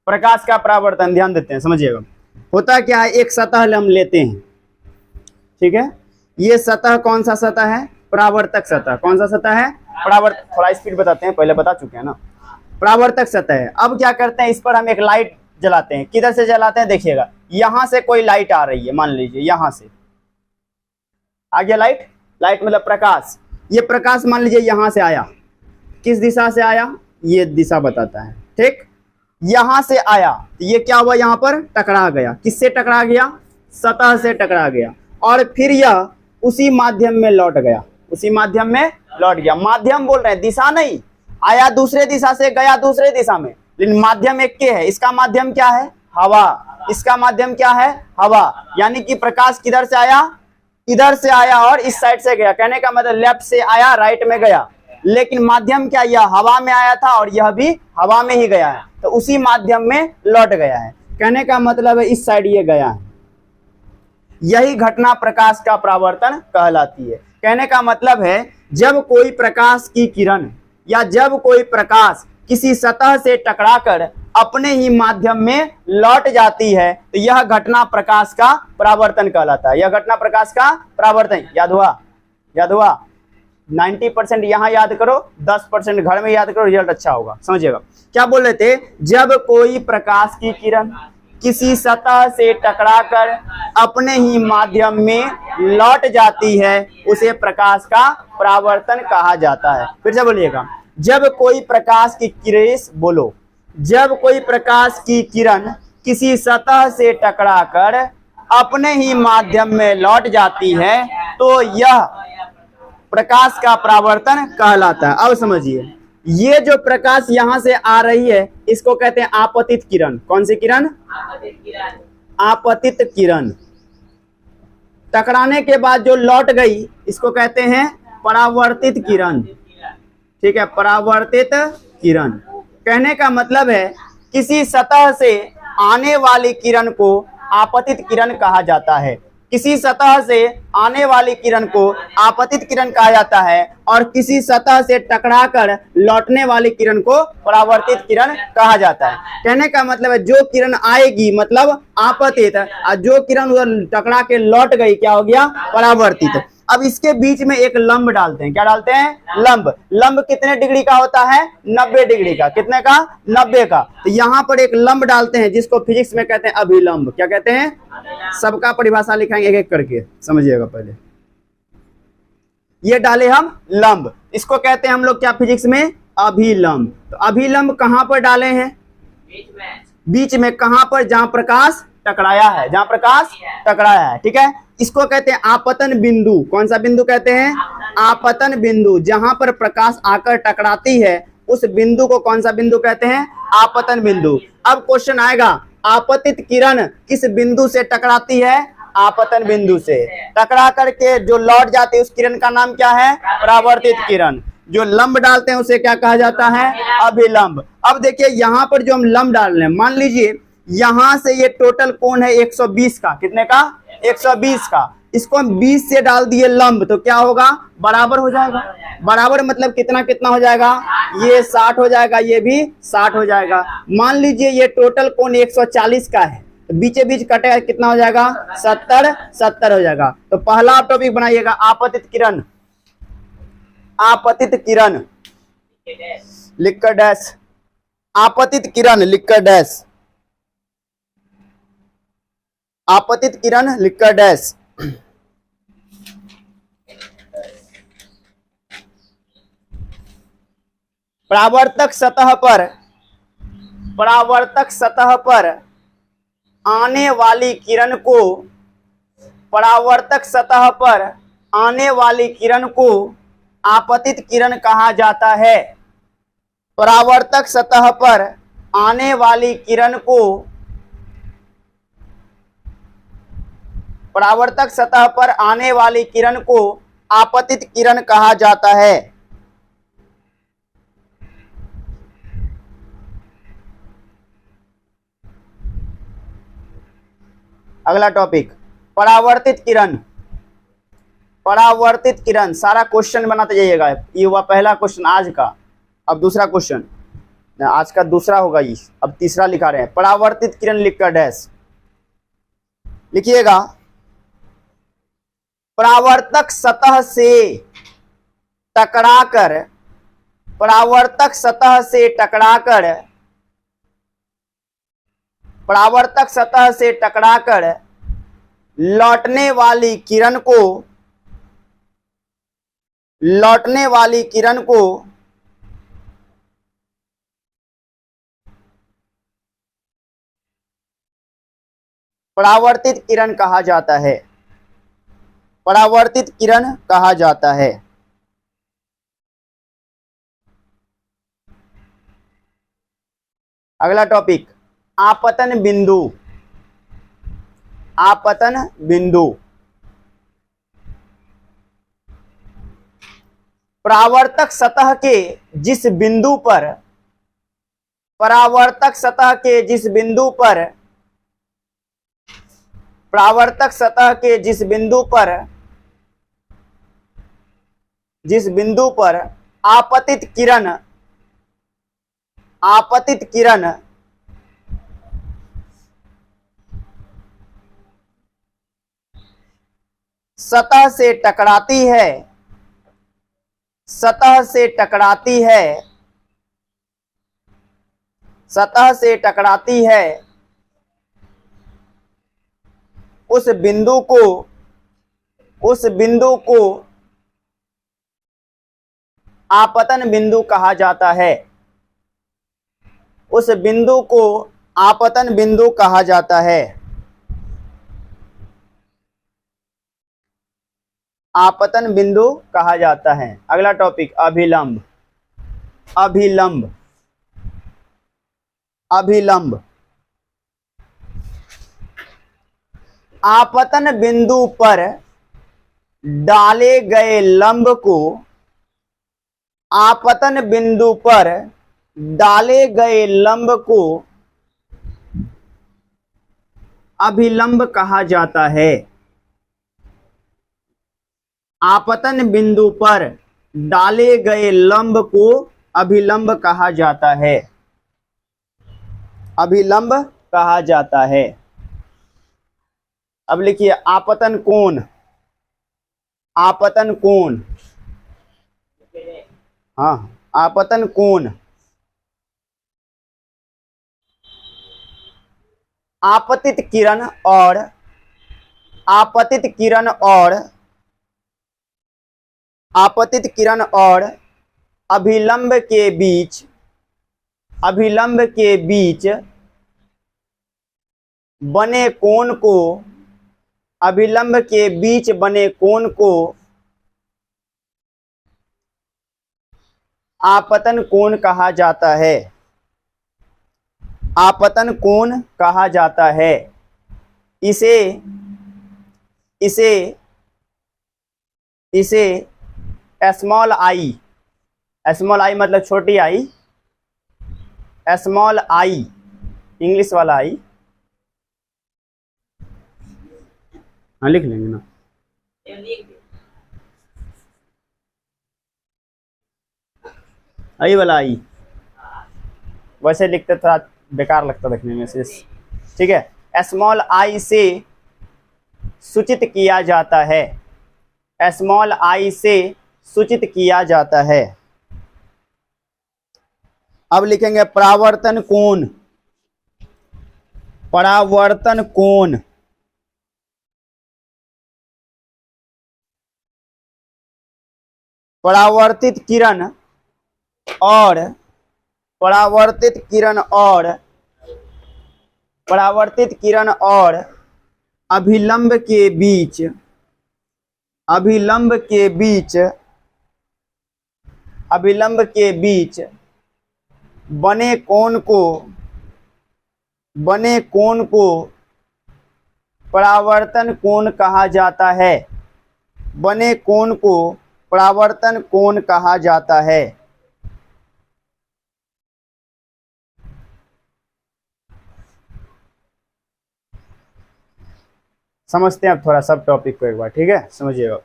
प्रकाश का परावर्तन, ध्यान देते हैं, समझिएगा। होता क्या है, एक सतह हम लेते हैं, ठीक है, ये सतह कौन सा सतह है, परावर्तक सतह। कौन सा सतह है, परावर्तक। थोड़ा स्पीड बताते हैं, पहले बता चुके हैं ना, परावर्तक सतह है। अब क्या करते हैं, इस पर हम एक लाइट जलाते हैं। किधर से जलाते हैं, देखिएगा, यहां से कोई लाइट आ रही है, मान लीजिए यहां से आ गया लाइट, लाइट मतलब प्रकाश। ये प्रकाश मान लीजिए यहां से आया, किस दिशा से आया, ये दिशा बताता है, ठीक, यहां से आया, तो ये क्या हुआ, यहां पर टकरा गया। किससे टकरा गया, सतह से टकरा गया, और फिर यह उसी माध्यम में लौट गया, उसी माध्यम में लौट गया। माध्यम बोल रहे हैं, दिशा नहीं, आया दूसरे दिशा से, गया दूसरे दिशा में, लेकिन माध्यम एक के है। इसका माध्यम क्या है, हवा। इसका माध्यम क्या है, हवा। यानी कि प्रकाश किधर से आया, इधर से आया और इस साइड से गया। कहने का मतलब लेफ्ट से आया, राइट में गया, लेकिन माध्यम क्या, यह हवा में आया था और यह भी हवा में ही गया है, तो उसी माध्यम में लौट गया है। कहने का मतलब है इस साइड ये गया है। यही घटना प्रकाश का परावर्तन कहलाती है। कहने का मतलब है जब कोई प्रकाश की किरण या जब कोई प्रकाश किसी सतह से टकराकर अपने ही माध्यम में लौट जाती है, तो यह घटना प्रकाश का परावर्तन कहलाता है। यह घटना प्रकाश का परावर्तन। याद हुआ, याद हुआ। 90% यहाँ याद करो, 10% घर में याद करो, रिजल्ट अच्छा होगा, समझिएगा। क्या बोल रहे थे, जब कोई प्रकाश की किरण किसी सतह से टकराकर अपने ही माध्यम में लौट जाती है, उसे प्रकाश का परावर्तन कहा जाता है। फिर से बोलिएगा, जब कोई प्रकाश की किरण, बोलो, जब कोई प्रकाश की किरण किसी सतह से टकराकर अपने ही माध्यम में लौट जाती है, तो यह प्रकाश का परावर्तन कहलाता है। अब समझिए, ये जो प्रकाश यहां से आ रही है, इसको कहते हैं आपतित किरण। कौन सी किरण, आपतित किरण। टकराने के बाद जो लौट गई, इसको कहते हैं परावर्तित किरण, ठीक है, परावर्तित किरण। कहने का मतलब है किसी सतह से आने वाली किरण को आपतित किरण कहा जाता है। किसी सतह से आने वाली किरण को आपतित किरण कहा जाता है, और किसी सतह से टकराकर लौटने वाली किरण को परावर्तित किरण कहा जाता है। कहने का मतलब है जो किरण आएगी मतलब आपतित, और जो किरण उधर टकरा के लौट गई क्या हो गया, परावर्तित। अब इसके बीच में एक लंब डालते हैं। क्या डालते हैं, लंब। लंब कितने डिग्री का होता है, 90 डिग्री का। कितने का, 90 का। तो यहाँ पर एक लंब डालते हैं, जिसको फिजिक्स में कहते हैं अभिलंब। क्या कहते हैं, सबका परिभाषा लिखाएंगे एक एक करके, समझिएगा। पहले ये डाले हम लंब, इसको कहते हैं हम लोग क्या फिजिक्स में, अभिलंब। तो अभिलंब कहां पर डाले हैं, बीच में। कहां पर, जहां प्रकाश टकराया है, जहां प्रकाश टकराया है, ठीक है। इसको कहते हैं आपतन बिंदु। कौन सा बिंदु कहते हैं, आपतन बिंदु। जहां पर प्रकाश आकर टकराती है, उस बिंदु को कौन सा बिंदु कहते हैं, आपतन बिंदु। अब क्वेश्चन आएगा, आपतित किरण किस बिंदु से टकराती है, आपतन बिंदु से। टकरा करके जो लौट जाती है उस किरण का नाम क्या है, परावर्तित किरण। जो लंब डालते हैं उसे क्या कहा जाता है, अभिलंब। अब देखिए यहाँ पर जो हम लंब डाल रहे हैं, मान लीजिए यहां से ये टोटल कोण है 120 का। कितने का, 120 का। इसको हम 20 से डाल दिए लंब, तो क्या होगा, बराबर हो जाएगा। बराबर मतलब कितना कितना हो जाएगा, ये 60 हो जाएगा, ये भी 60 हो जाएगा। मान लीजिए ये टोटल कोण 140 का है, तो बीचे बीच कटेगा, कितना हो जाएगा, 70 हो जाएगा। तो पहला टॉपिक बनाइएगा, आपतित किरण। आपतित किरण लिखकर डैश, आपतित किरण लिखकर डैश, आपतित किरण लिखकर डैश। परावर्तक सतह पर, परावर्तक सतह पर आने वाली किरण को, परावर्तक सतह पर आने वाली किरण को आपतित किरण कहा जाता है। परावर्तक सतह पर आने वाली किरण को, परावर्तक सतह पर आने वाली किरण को आपतित किरण कहा जाता है। अगला टॉपिक, परावर्तित किरण। परावर्तित किरण, सारा क्वेश्चन बनाते जाइएगा। ये हुआ पहला क्वेश्चन आज का। अब दूसरा क्वेश्चन, आज का दूसरा होगा ये, अब तीसरा लिखा रहे हैं। परावर्तित किरण लिखकर डैश लिखिएगा। परावर्तक सतह से टकराकर, परावर्तक सतह से टकराकर, परावर्तक सतह से टकराकर लौटने वाली किरण को, लौटने वाली किरण को परावर्तित किरण कहा जाता है, परावर्तित किरण कहा जाता है। अगला टॉपिक आपतन बिंदु, आपतन बिंदु। परावर्तक सतह के जिस बिंदु पर, परावर्तक सतह के जिस बिंदु पर, परावर्तक सतह के जिस बिंदु पर, जिस बिंदु पर आपतित किरण, आपतित किरण सतह से टकराती है, सतह से टकराती है, सतह से टकराती है, उस बिंदु को, उस बिंदु को आपतन बिंदु कहा जाता है, उस बिंदु को आपतन बिंदु कहा जाता है। आपतन बिंदु कहा जाता है। अगला टॉपिक अभिलंब, अभिलंब, अभिलंब। आपतन बिंदु पर डाले गए लंब को, आपतन बिंदु पर डाले गए लंब को अभिलंब कहा जाता है। आपतन बिंदु पर डाले गए लंब को अभिलंब कहा जाता है, अभिलंब कहा जाता है। अब लिखिए आपतन कोण, आपतन कोण, हाँ आपतन कोण। आपतित किरण और, आपतित किरण और, आपतित किरण और अभिलंब के बीच, अभिलंब के बीच बने कोण को, अभिलंब के बीच बने कोण को आपतन कोण कहा जाता है, आपतन कोण कहा जाता है। इसे, इसे, इसे स्मॉल आई, स्मॉल आई मतलब छोटी आई, स्मॉल आई इंग्लिश वाला आई, हाँ लिख लेंगे ना, आई वाला आई, वैसे लिखते थोड़ा बेकार लगता देखने में से, ठीक है। स्मॉल आई से सूचित किया जाता है, स्मॉल आई से सूचित किया जाता है। अब लिखेंगे परावर्तन कोण, परावर्तन कोण। परावर्तित किरण और, परावर्तित किरण और, परावर्तित किरण और अभिलंब के बीच, अभिलंब के बीच, अभिलंब के बीच बने कोण को, बने कोण को परावर्तन कोण कहा जाता है, बने कोण को परावर्तन कोण कहा जाता है। समझते हैं अब थोड़ा सब टॉपिक को एक बार, ठीक है, समझिएगा।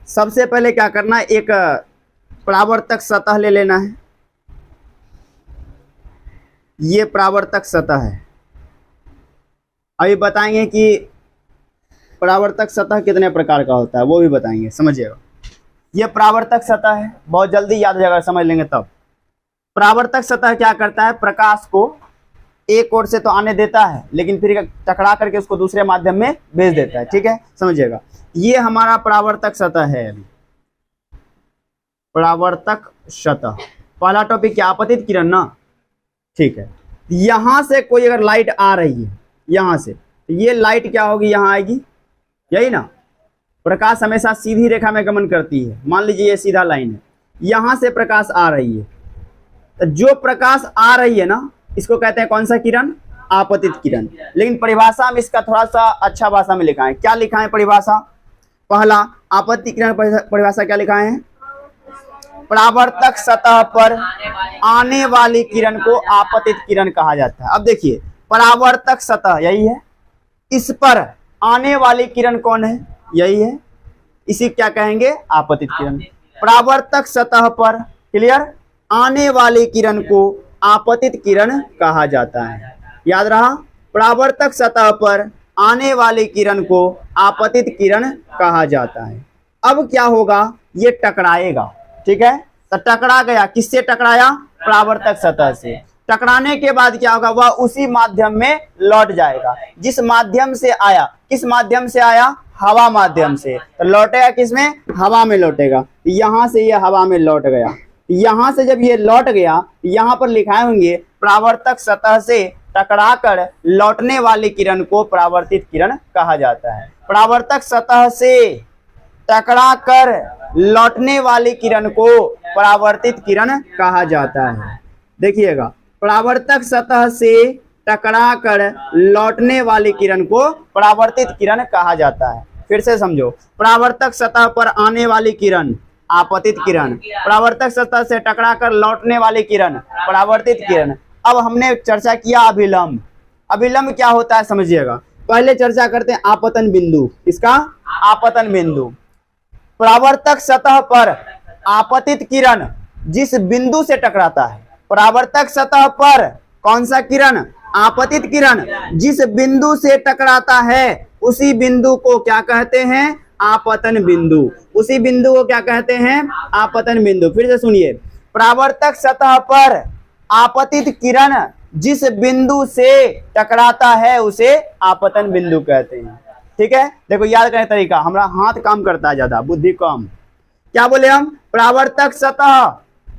सबसे पहले क्या करना है, एक परावर्तक सतह ले लेना है, ये परावर्तक सतह है। अभी बताएंगे कि परावर्तक सतह कितने प्रकार का होता है, वो भी बताएंगे, समझिएगा। ये परावर्तक सतह है, बहुत जल्दी याद हो जाएगा, समझ लेंगे तब। परावर्तक सतह क्या करता है, प्रकाश को एक ओर से तो आने देता है, लेकिन फिर टकरा करके उसको दूसरे माध्यम में भेज देता है, ठीक है, समझिएगा। ये हमारा परावर्तक सतह है। अभी परावर्तक सतह, पहला टॉपिक क्या, आपतित किरण ना, ठीक है। यहां से कोई अगर लाइट आ रही है यहां से, तो ये लाइट क्या होगी, यहां आएगी, यही ना। प्रकाश हमेशा सीधी रेखा में गमन करती है। मान लीजिए ये सीधा लाइन है, यहां से प्रकाश आ रही है, तो जो प्रकाश आ रही है ना, इसको कहते हैं कौन सा किरण, आपतित किरण। लेकिन परिभाषा में इसका थोड़ा सा अच्छा भाषा में लिखा है। क्या लिखा है परिभाषा, पहला आपतित किरण परिभाषा क्या लिखा है, परावर्तक सतह पर आने वाली किरण को आपतित किरण कहा जाता है। अब देखिए, परावर्तक सतह यही है, इस पर आने वाली किरण कौन है, यही है, इसी क्या कहेंगे, आपतित किरण। परावर्तक सतह पर, क्लियर, आने वाली किरण को आपतित किरण कहा जाता है। याद रहा, परावर्तक सतह पर आने वाली किरण को आपतित किरण कहा जाता है। अब क्या होगा, ये टकराएगा, ठीक है, तो टकरा गया, किससे टकराया, परावर्तक सतह से। टकराने के बाद क्या होगा, वह उसी माध्यम में लौट जाएगा जिस माध्यम से आया। किस माध्यम से आया, हवा माध्यम से, तो लौटेगा किसमें, हवा में लौटेगा। यहां से ये हवा में लौट गया, यहां से जब ये लौट गया, यहां पर लिखाए होंगे परावर्तक सतह से टकराकर लौटने वाली किरण को परावर्तित किरण कहा जाता है। परावर्तक सतह से टकराकर लौटने वाली किरण को परावर्तित किरण कहा जाता है। देखिएगा, परावर्तक सतह से टकराकर लौटने वाली किरण को परावर्तित किरण कहा जाता है। फिर से समझो, परावर्तक सतह पर आने वाली किरण आपतित किरण, परावर्तक सतह से टकराकर लौटने वाली किरण परावर्तित किरण। अब हमने चर्चा किया अभिलंब। अभिलंब क्या होता है समझिएगा। पहले चर्चा करते हैं आपतन बिंदु, इसका आपतन बिंदु। परावर्तक सतह पर आपतित किरण जिस बिंदु से टकराता है, परावर्तक सतह पर कौन सा किरण, आपतित किरण जिस बिंदु से टकराता है, उसी बिंदु को क्या कहते हैं, आपतन बिंदु। उसी बिंदु को क्या कहते हैं, आपतन बिंदु। फिर से सुनिए, परावर्तक सतह पर आपतित किरण जिस बिंदु से टकराता है उसे आपतन बिंदु कहते हैं, ठीक है। देखो याद करने तरीका, हमारा हाथ काम करता है ज्यादा, बुद्धि कम। क्या बोले हम, परावर्तक सतह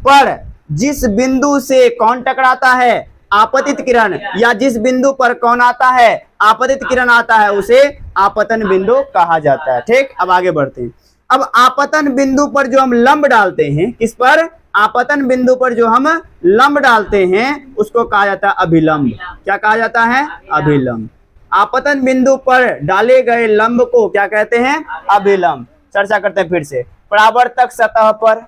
पर जिस बिंदु से कौन टकराता है, आपतित किरण, या जिस बिंदु पर कौन आता है, आपतित किरण आता है, उसे आपतन बिंदु कहा जाता है। ठीक, अब आगे बढ़ते हैं। अब आपतन बिंदु पर जो हम लंब डालते हैं, किस पर, आपतन बिंदु पर जो हम लंब डालते हैं उसको कहा जाता है अभिलंब। क्या कहा जाता है, अभिलंब। आपतन बिंदु पर डाले गए लंब को क्या कहते हैं, अभिलंब। चर्चा करते हैं फिर से। परावर्तक सतह पर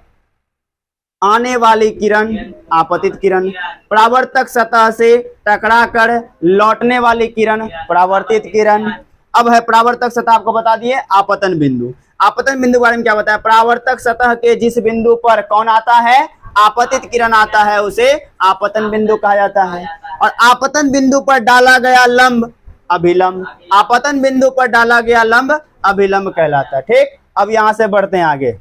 आने वाली किरण आपतित किरण, परावर्तक सतह से टकराकर लौटने वाली किरण परावर्तित किरण। अब है परावर्तक सतह, आपको बता दिए आपतन बिंदु। आपतन बिंदु के बारे में क्या बताया, परावर्तक सतह के जिस बिंदु पर कौन आता है, आपतित किरण आता है, उसे आपतन बिंदु कहा जाता है। और आपतन बिंदु पर डाला गया लंब अभिलंब, आपतन बिंदु पर डाला गया लंब अभिलंब कहलाता है। ठीक, अब यहां से बढ़ते हैं आगे।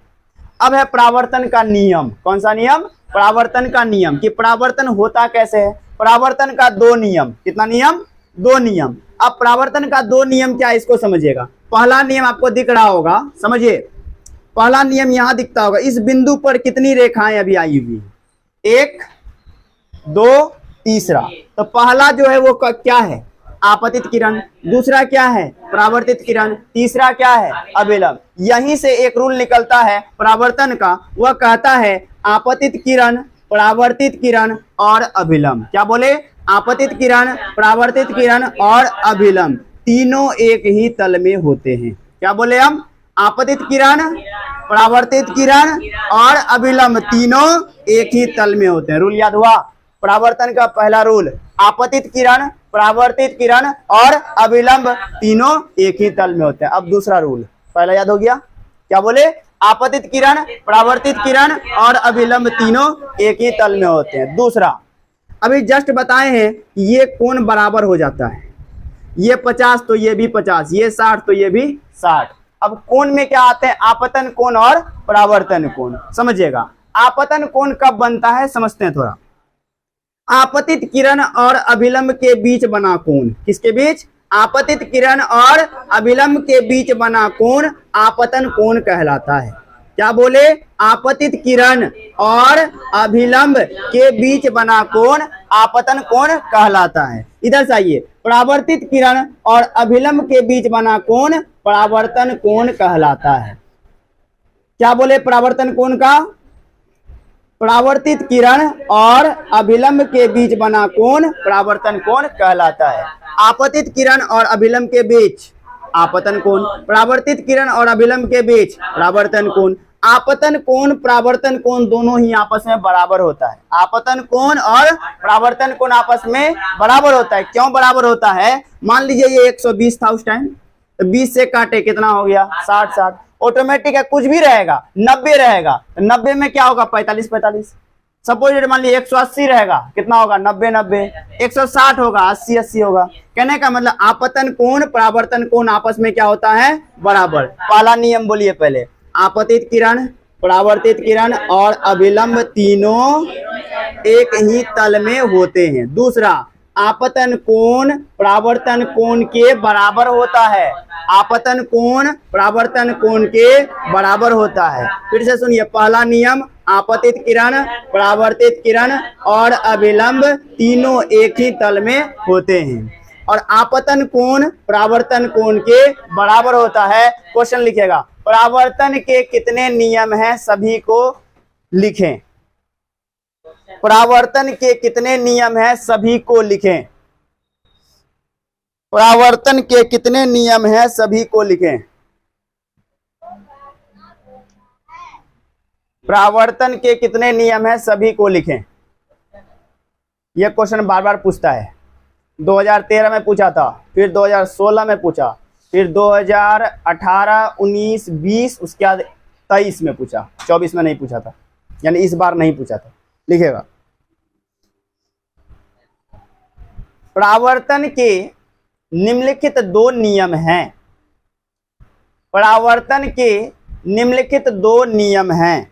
अब है परावर्तन का नियम। कौन सा नियम, परावर्तन का नियम, कि परावर्तन होता कैसे है। परावर्तन का दो नियम, कितना नियम, दो नियम। अब परावर्तन का दो नियम क्या है, इसको समझिएगा। पहला नियम आपको दिख रहा होगा, समझिए। पहला नियम यहां दिखता होगा, इस बिंदु पर कितनी रेखाएं अभी आई हुई, 1 2 तीसरा। तो पहला जो है वो क्या है, आपतित किरण। दूसरा क्या है, परावर्तित किरण। तीसरा क्या है, अभिलंब। यहीं से एक रूल निकलता है परावर्तन का, वह कहता है आपतित किरण, परावर्तित किरण और अभिलंब। क्या बोले, आपतित किरण, परावर्तित किरण और अभिलंब तीनों एक ही तल में होते हैं। क्या बोले हम, आपतित किरण, परावर्तित किरण और अभिलंब तीनों एक ही तल में होते हैं। रूल याद हुआ, परावर्तन का पहला रूल, आपतित किरण, परावर्तित किरण और अभिलंब तीनों एक ही तल में होते हैं। अब दूसरा रूल, पहला याद हो गया, क्या बोले, आपतित किरण, परावर्तित किरण और अभिलंब तीनों एक ही तल में होते हैं। दूसरा, अभी जस्ट बताए हैं कि ये कोण बराबर हो जाता है, ये 50 तो ये भी 50, ये 60 तो ये भी 60। अब कोण में क्या आते हैं, आपतन कोण और परावर्तन कोण। समझिएगा आपतन कोण कब बनता है समझते हैं थोड़ा। आपतित किरण और अभिलंब के बीच बना कोण, किसके बीच, आपतित किरण और अभिलंब के बीच बना कोण आपतन कोण कहलाता है। क्या बोले, आपतित किरण और अभिलंब के बीच बना कोण आपतन कोण कहलाता है। इधर से आइए, परावर्तित किरण और अभिलंब के बीच बना कोण परावर्तन कोण कहलाता है। क्या बोले परावर्तन कोण का, परावर्तित किरण और अभिलंब के बीच बना कोण परावर्तन कोण कहलाता है। आपतित किरण और अभिलंब के बीच आपतन कोण, परावर्तित किरण और अभिलंब के बीच परावर्तन कोण। आपतन कोण परावर्तन कोण दोनों ही आपस में बराबर होता है। आपतन कोण और परावर्तन कोण आपस में बराबर होता है। क्यों बराबर होता है, मान लीजिए ये 120 था उस टाइम, तो 20 से काटे कितना हो गया 60 60, ऑटोमेटिक है कुछ भी रहेगा 90 रहेगा, तो 90 में क्या होगा 45 45। सपोज मान लीजिए 180 रहेगा, कितना होगा 90 90, 160 होगा 80 80 होगा। कहने का मतलब आपतन कोण परावर्तन कोण आपस में क्या होता है, बराबर। पहला नियम बोलिए पहले, आपतित किरण, परावर्तित किरण और अभिलंब तीनों एक ही तल में होते हैं। दूसरा, आपतन कोण परावर्तन कोण के बराबर होता है। आपतन कोण परावर्तन कोण के बराबर होता है। फिर से सुनिए, पहला नियम, आपतित किरण, परावर्तित किरण और अभिलंब तीनों एक ही तल में होते हैं और आपतन कोण परावर्तन कोण के बराबर होता है। क्वेश्चन लिखेगा, परावर्तन के कितने नियम हैं सभी को लिखें। परावर्तन के कितने नियम हैं सभी को लिखें। परावर्तन के कितने नियम हैं सभी को लिखें। परावर्तन के कितने नियम हैं सभी को लिखें। यह क्वेश्चन बार बार पूछता है। 2013 में पूछा था, फिर 2016 में पूछा, फिर 2018, 19, 20, उसके बाद 23 में पूछा, 24 में नहीं पूछा था, यानी इस बार नहीं पूछा था। लिखेगा, परावर्तन के निम्नलिखित दो नियम हैं। परावर्तन के निम्नलिखित दो नियम हैं।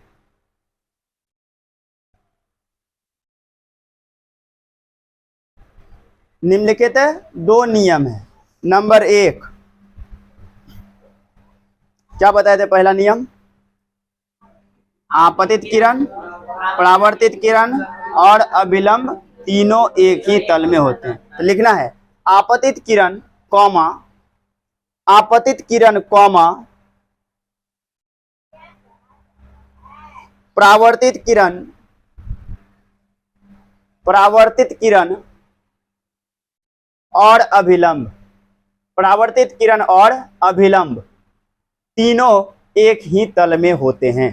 निम्नलिखित दो नियम है। नंबर 1 क्या बताए थे, पहला नियम, आपतित किरण, परावर्तित किरण और अभिलंब तीनों एक ही तल में होते हैं। तो लिखना है, आपतित किरण कॉमा, आपतित किरण कॉमा, परावर्तित किरण, परावर्तित किरण और अभिलंब, परावर्तित किरण और अभिलंब तीनों एक ही तल में होते हैं।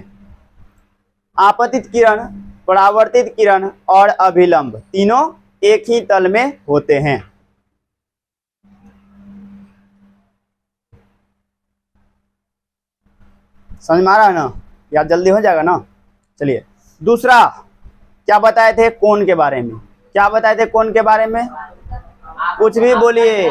आपतित किरण, परावर्तित किरण और अभिलंब तीनों एक ही तल में होते हैं। समझ में आ रहा है ना, याद जल्दी हो जाएगा ना। चलिए, दूसरा क्या बताए थे कोण के बारे में। क्या बताए थे कोण के बारे में, कुछ भी बोलिए,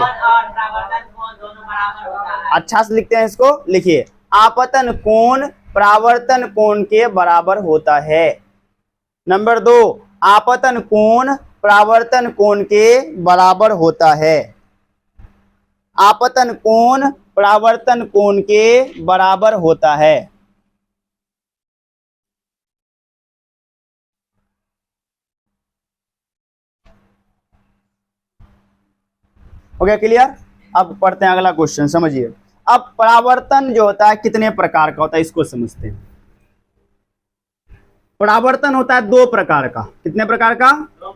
अच्छा से लिखते हैं इसको। लिखिए, आपतन कोण परावर्तन कोण के बराबर होता है। नंबर 2, आपतन कोण परावर्तन कोण के बराबर होता है। आपतन कोण परावर्तन कोण के बराबर होता है। हो गया क्लियर। अब पढ़ते हैं अगला क्वेश्चन, समझिए। अब परावर्तन जो होता है कितने प्रकार का होता है इसको समझते हैं। परावर्तन होता है 2 प्रकार का। कितने प्रकार का,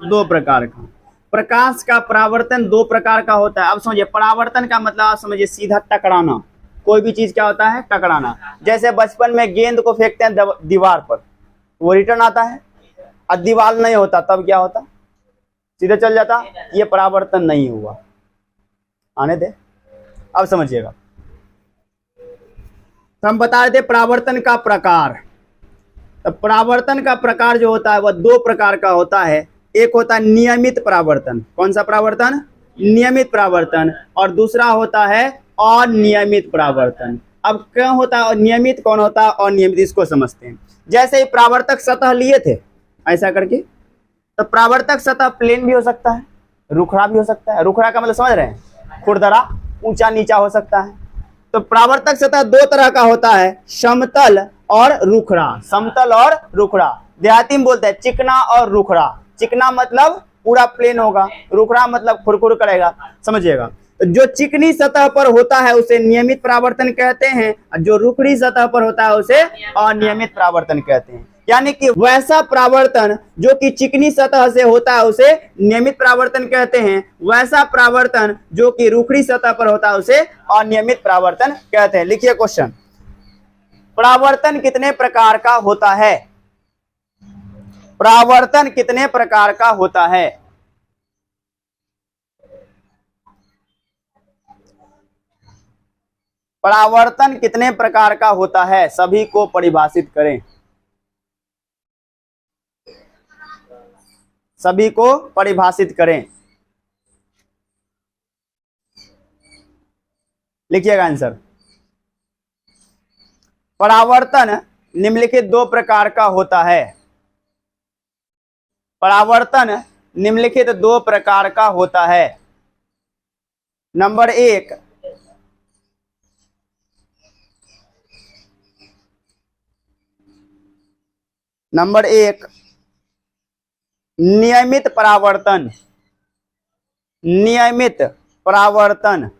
2 प्रकार का। प्रकाश का परावर्तन 2 प्रकार का होता है। अब समझिए, परावर्तन का मतलब आप समझिए सीधा टकराना। कोई भी चीज क्या होता है, टकराना। जैसे बचपन में गेंद को फेंकते हैं दीवार पर, वो रिटर्न आता है, और दीवार नहीं होता तब क्या होता, सीधे चल जाता। ये परावर्तन नहीं हुआ, आने दे। अब समझिएगा, तो हम बता रहे थे परावर्तन का प्रकार। तो परावर्तन का प्रकार जो होता है वह 2 प्रकार का होता है। एक होता है नियमित परावर्तन। कौन सा परावर्तन? नियमित परावर्तन। और दूसरा होता है अनियमित परावर्तन। अब क्या होता है नियमित, कौन होता है अनियमित, इसको समझते हैं। जैसे ही परावर्तक सतह लिए थे ऐसा करके, तो परावर्तक सतह प्लेन भी हो सकता है, रुखड़ा भी हो सकता है। रुखड़ा का मतलब समझ रहे हैं, खुरदरा, ऊंचा नीचा हो सकता है। तो परावर्तक सतह दो तरह का होता है, समतल और रुखड़ा। समतल और रुखड़ा, देहाती में बोलते हैं चिकना और रुखड़ा। चिकना मतलब पूरा प्लेन होगा, रुखड़ा मतलब खुरखुर करेगा, समझिएगा। जो चिकनी सतह पर होता है उसे नियमित परावर्तन कहते हैं, और जो रुखड़ी सतह पर होता है उसे अनियमित परावर्तन कहते हैं। यानी कि वैसा परावर्तन जो कि चिकनी सतह से होता है उसे नियमित परावर्तन कहते हैं, वैसा परावर्तन जो कि रुखड़ी सतह पर होता है उसे अनियमित परावर्तन कहते हैं। लिखिए क्वेश्चन, परावर्तन कितने प्रकार का होता है? परावर्तन कितने प्रकार का होता है? परावर्तन कितने प्रकार का होता है? सभी को परिभाषित करें, सभी को परिभाषित करें। लिखिएगा आंसर। परावर्तन निम्नलिखित दो प्रकार का होता है। परावर्तन निम्नलिखित दो प्रकार का होता है। नंबर एक, नियमित परावर्तन। नियमित परावर्तन,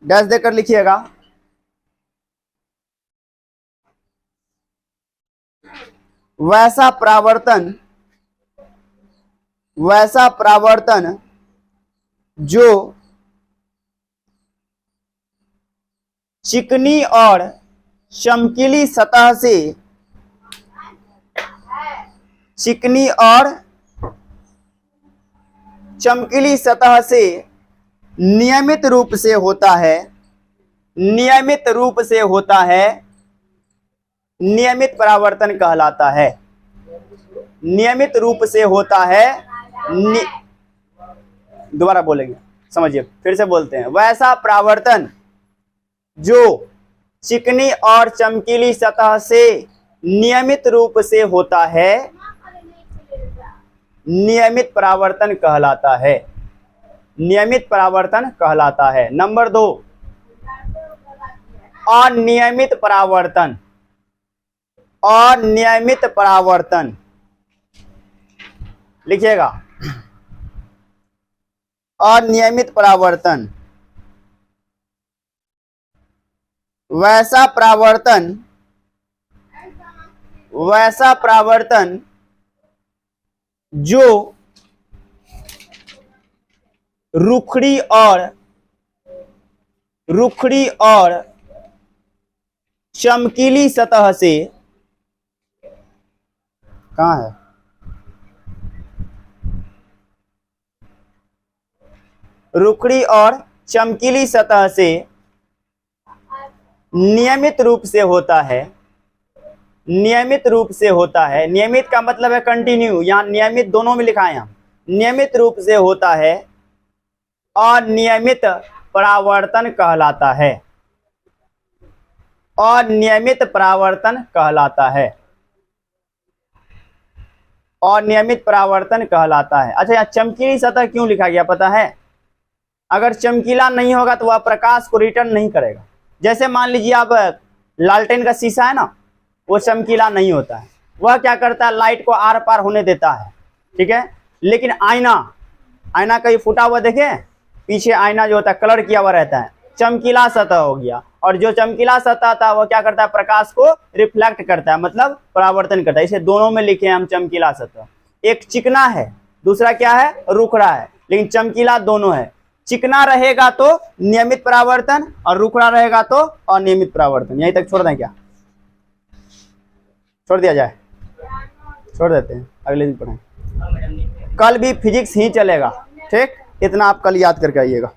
डैश देकर लिखिएगा। वैसा परावर्तन जो चिकनी और चमकीली सतह से, चिकनी और चमकीली सतह से नियमित रूप से होता है, नियमित रूप से होता है, नियमित परावर्तन कहलाता है। नियमित रूप से होता है, दोबारा बोलेंगे, समझिए, फिर से बोलते हैं। वैसा परावर्तन जो चिकनी और चमकीली सतह से नियमित रूप से होता है, नियमित परावर्तन कहलाता है। नियमित परावर्तन कहलाता है। नंबर दो, अनियमित परावर्तन। अनियमित परावर्तन लिखिएगा। अनियमित परावर्तन, वैसा परावर्तन जो रुखड़ी और चमकीली सतह से, कहाँ है, रुखड़ी और चमकीली सतह से नियमित रूप से होता है। नियमित रूप से होता है, नियमित का मतलब है कंटिन्यू, यहां नियमित दोनों में लिखा है। यहां नियमित रूप से होता है, अनियमित परावर्तन कहलाता है। अनियमित परावर्तन कहलाता है। अनियमित परावर्तन कहलाता है। अच्छा, यहाँ चमकीली सतह क्यों लिखा गया पता है? अगर चमकीला नहीं होगा तो वह प्रकाश को रिटर्न नहीं करेगा। जैसे मान लीजिए आप लालटेन का शीशा है ना, वो चमकीला नहीं होता है, वह क्या करता है, लाइट को आर पार होने देता है, ठीक है। लेकिन आईना कहीं फूटा हुआ देखे, पीछे आईना जो होता है कलर किया हुआ रहता है, चमकीला सतह हो गया। और जो चमकीला सतह था वो क्या करता है, प्रकाश को रिफ्लेक्ट करता है, मतलब परावर्तन करता है। इसे दोनों में लिखे हम चमकीला सतह। एक चिकना है, दूसरा क्या है, रुखड़ा है, लेकिन चमकीला दोनों है। चिकना रहेगा तो नियमित परावर्तन और रुखड़ा रहेगा तो अनियमित परावर्तन। यहीं तक छोड़ दें क्या? छोड़ दिया जाए? छोड़ देते हैं, अगले दिन पढ़ें। कल भी फिजिक्स ही चलेगा, ठीक। इतना आप कल याद करके आइएगा।